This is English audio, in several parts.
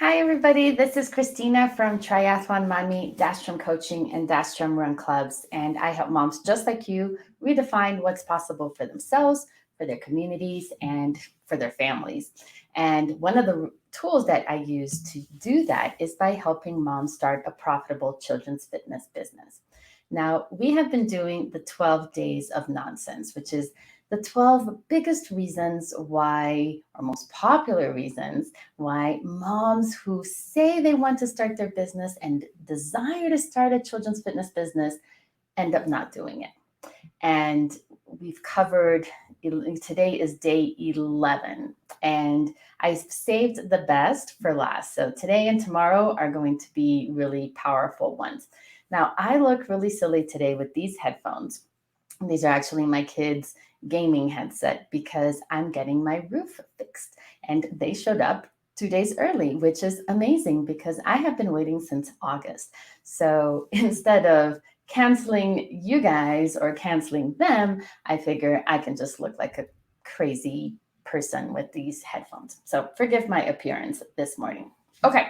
Hi, everybody. This is Cristina from TriathlonMami, Dashstrom Coaching, and Dashstrom Run Clubs. And I help moms just like you redefine what's possible for themselves, for their communities, and for their families. And one of the tools that I use to do that is by helping moms start a profitable children's fitness business. Now, we have been doing the 12 days of nonsense, which is the 12 biggest reasons why, or most popular reasons, why moms who say they want to start their business and desire to start a children's fitness business end up not doing it. And we've covered, today is day 11, and I saved the best for last. So today and tomorrow are going to be really powerful ones. Now, I look really silly today with these headphones. These are actually my kids' gaming headset because I'm getting my roof fixed. And they showed up 2 days early, which is amazing because I have been waiting since August. So instead of canceling you guys or canceling them, I figure I can just look like a crazy person with these headphones. So forgive my appearance this morning. Okay.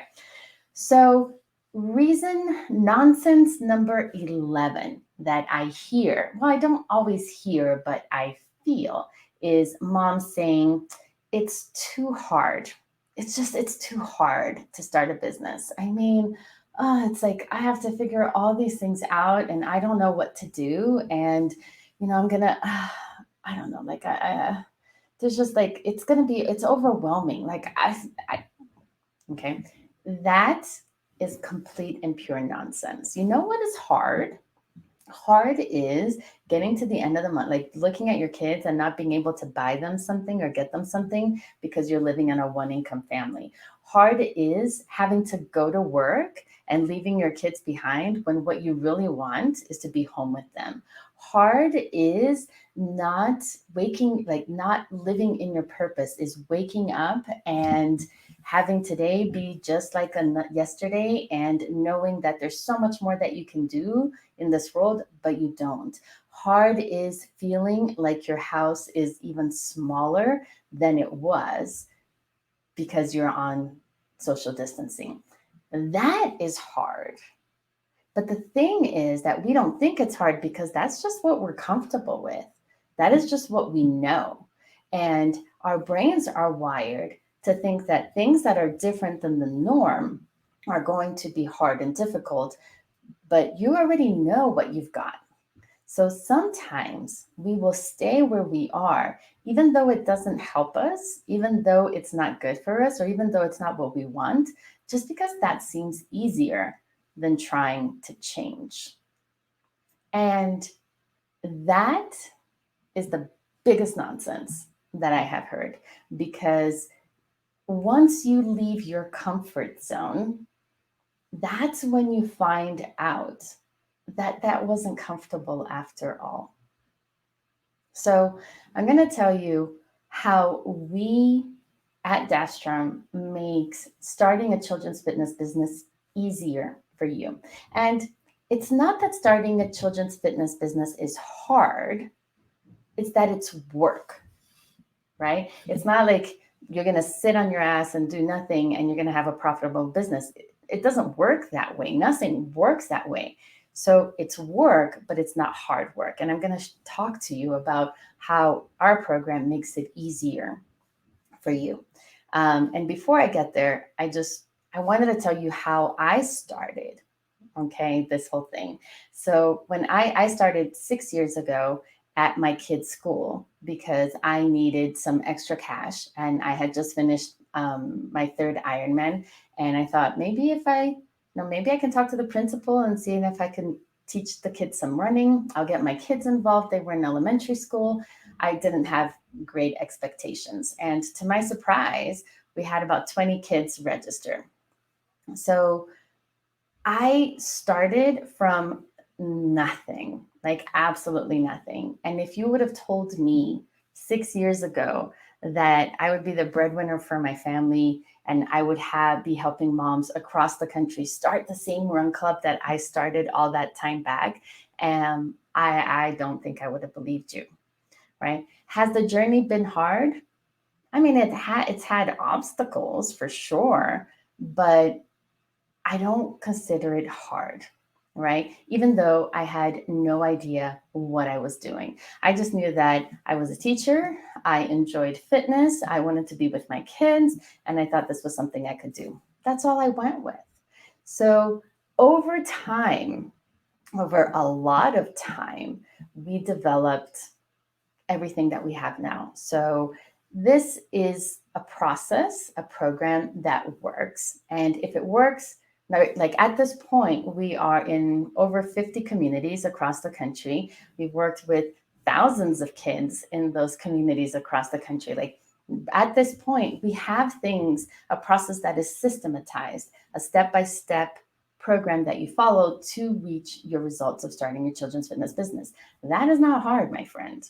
So, reason nonsense number 11 that I hear, well, I don't always hear, but I feel, is mom saying, it's too hard. It's too hard to start a business. I mean, it's like I have to figure all these things out and I don't know what to do. And, I'm going to, I don't know, like, there's just like, it's overwhelming. Okay. That is complete and pure nonsense. You know what is hard? Hard is getting to the end of the month, like looking at your kids and not being able to buy them something or get them something because you're living in a one income family. Hard is having to go to work and leaving your kids behind when what you really want is to be home with them. Hard is not not living in your purpose, is waking up and having today be just like yesterday and knowing that there's so much more that you can do in this world, but you don't. Hard is feeling like your house is even smaller than it was because you're on social distancing. That is hard. But the thing is that we don't think it's hard because that's just what we're comfortable with. That is just what we know. And our brains are wired to think that things that are different than the norm are going to be hard and difficult, but you already know what you've got. So sometimes we will stay where we are, even though it doesn't help us, even though it's not good for us, or even though it's not what we want, just because that seems easier than trying to change. And that is the biggest nonsense that I have heard because once you leave your comfort zone, that's when you find out that that wasn't comfortable after all. So I'm going to tell you how we at Dashstrom makes starting a children's fitness business easier for you. And it's not that starting a children's fitness business is hard, it's that it's work, right? It's not like you're going to sit on your ass and do nothing and you're going to have a profitable business. It doesn't work that way. Nothing works that way. So it's work, but it's not hard work. And I'm going to talk to you about how our program makes it easier for you. And before I get there, I wanted to tell you how I started. Okay, this whole thing. So when I started 6 years ago at my kids' school because I needed some extra cash and I had just finished my third Ironman, and I thought maybe I can talk to the principal and see if I can teach the kids some running. I'll get my kids involved. They were in elementary school. I didn't have great expectations, and to my surprise, we had about 20 kids register. So I started from nothing, like absolutely nothing. And if you would have told me 6 years ago that I would be the breadwinner for my family and I would be helping moms across the country start the same run club that I started all that time back, I don't think I would have believed you, right? Has the journey been hard? I mean, it's had obstacles for sure, but I don't consider it hard, right? Even though I had no idea what I was doing. I just knew that I was a teacher. I enjoyed fitness. I wanted to be with my kids, and I thought this was something I could do. That's all I went with. So over time, over a lot of time, we developed everything that we have now. So this is a process, a program that works. And if it works, like at this point, we are in over 50 communities across the country. We've worked with thousands of kids in those communities across the country. Like at this point, we have things, a process that is systematized, a step-by-step program that you follow to reach your results of starting your children's fitness business. That is not hard, my friend.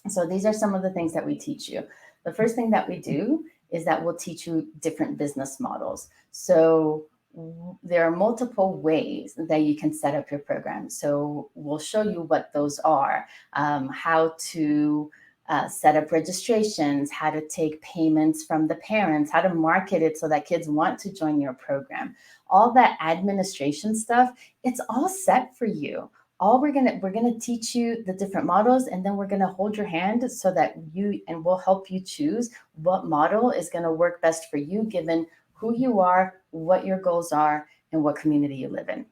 So these are some of the things that we teach you. The first thing that we do is that we'll teach you different business models. So there are multiple ways that you can set up your program. So we'll show you what those are, how to set up registrations, how to take payments from the parents, how to market it so that kids want to join your program. All that administration stuff, it's all set for you. All we're gonna teach you the different models, and then we're gonna hold your hand so that we'll help you choose what model is gonna work best for you, given who you are, what your goals are, and what community you live in.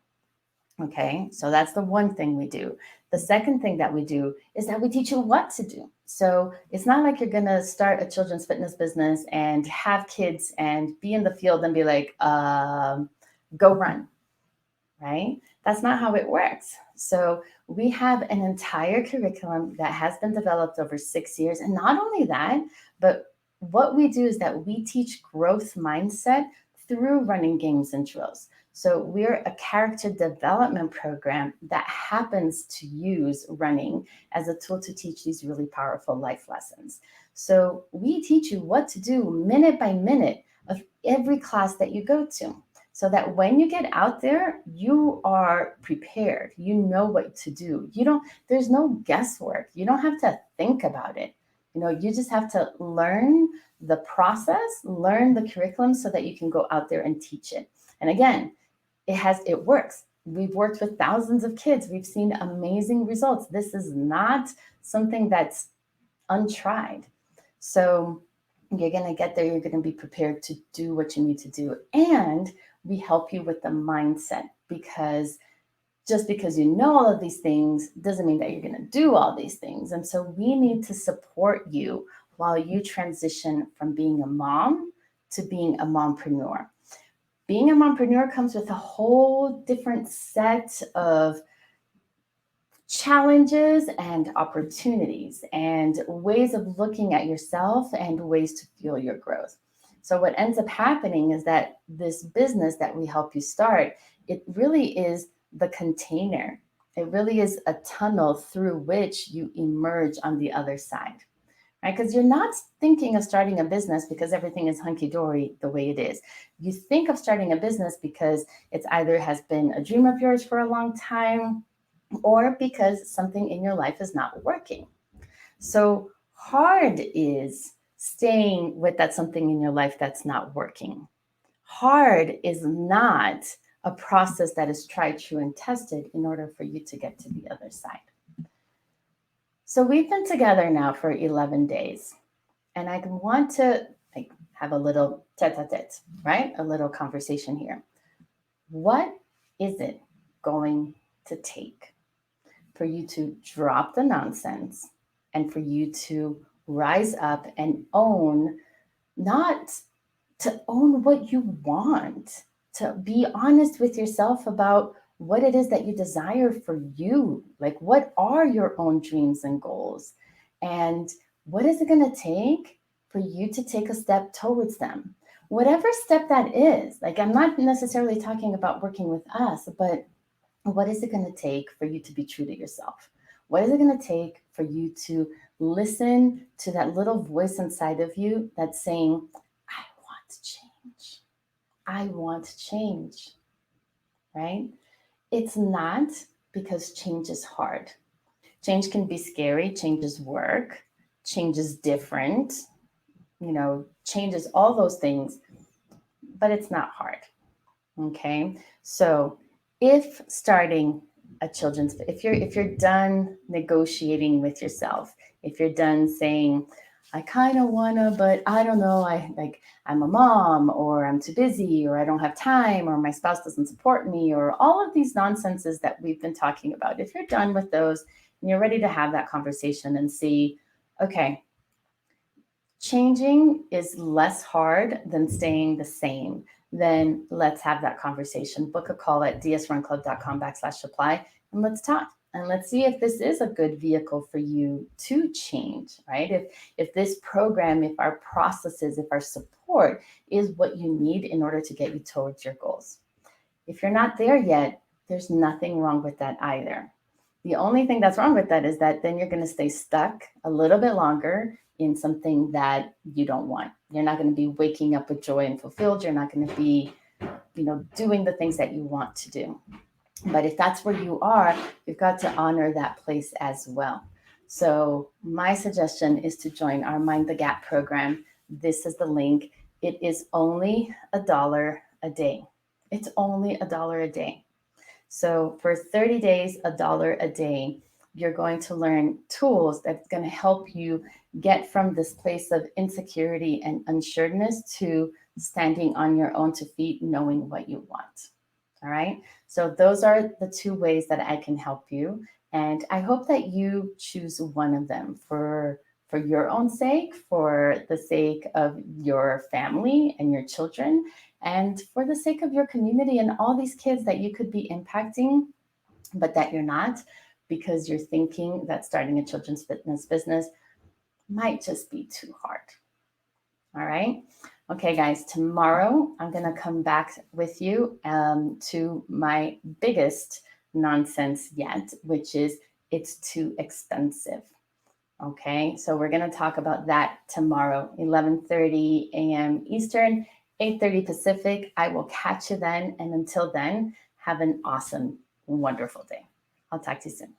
Okay, so that's the one thing we do. The second thing that we do is that we teach you what to do. So it's not like you're gonna start a children's fitness business and have kids and be in the field and be like, go run, right? That's not how it works. So we have an entire curriculum that has been developed over 6 years. And not only that, but what we do is that we teach growth mindset through running games and drills. So we're a character development program that happens to use running as a tool to teach these really powerful life lessons. So we teach you what to do minute by minute of every class that you go to, so that when you get out there, you are prepared. You know what to do. There's no guesswork. You don't have to think about it. You just have to learn the process, learn the curriculum so that you can go out there and teach it. And again, it works. We've worked with thousands of kids. We've seen amazing results. This is not something that's untried. So you're going to get there. You're going to be prepared to do what you need to do. And we help you with the mindset, because just because you know all of these things doesn't mean that you're going to do all these things. And so we need to support you while you transition from being a mom to being a mompreneur. Being a mompreneur comes with a whole different set of challenges and opportunities and ways of looking at yourself and ways to fuel your growth. So what ends up happening is that this business that we help you start, it really is the container. It really is a tunnel through which you emerge on the other side, right? Because you're not thinking of starting a business because everything is hunky-dory the way it is. You think of starting a business because it's either has been a dream of yours for a long time, or because something in your life is not working. So hard is staying with that something in your life that's not working. Hard is not a process that is tried, true, and tested in order for you to get to the other side. So we've been together now for 11 days, and I want to have a little tete-a-tete, right? A little conversation here. What is it going to take for you to drop the nonsense and for you to rise up and own, not to own what you want, to be honest with yourself about what it is that you desire for you? Like, what are your own dreams and goals? And what is it going to take for you to take a step towards them? Whatever step that is, like, I'm not necessarily talking about working with us, but what is it going to take for you to be true to yourself? What is it going to take for you to listen to that little voice inside of you that's saying, I want to change. I want to change, right? It's not because change is hard. Change can be scary. Change is work. Change is different. Change is all those things. but it's not hard. Okay. So if starting a children's, if you're done negotiating with yourself, if you're done saying, I kind of wanna, but I don't know, I'm a mom, or I'm too busy, or I don't have time, or my spouse doesn't support me, or all of these nonsenses that we've been talking about. If you're done with those and you're ready to have that conversation and see, okay, changing is less hard than staying the same, then let's have that conversation. Book a call at dsrunclub.com/supply and let's talk. And let's see if this is a good vehicle for you to change, right? If this program, if our processes, if our support is what you need in order to get you towards your goals. If you're not there yet, there's nothing wrong with that either. The only thing that's wrong with that is that then you're going to stay stuck a little bit longer in something that you don't want. You're not going to be waking up with joy and fulfilled. You're not going to be, doing the things that you want to do. But if that's where you are, you've got to honor that place as well. So my suggestion is to join our Mind the Gap program. This is the link. It is only $1 a day. It's only $1 a day. So for 30 days, $1 a day, you're going to learn tools that's going to help you get from this place of insecurity and unsureness to standing on your own 2 feet, knowing what you want. All right. So those are the 2 ways that I can help you. And I hope that you choose one of them for your own sake, for the sake of your family and your children, and for the sake of your community and all these kids that you could be impacting, but that you're not, because you're thinking that starting a children's fitness business might just be too hard. All right. Okay, guys, tomorrow I'm going to come back with you to my biggest nonsense yet, which is it's too expensive. Okay, so we're going to talk about that tomorrow, 11:30 a.m. Eastern, 8:30 Pacific. I will catch you then. And until then, have an awesome, wonderful day. I'll talk to you soon.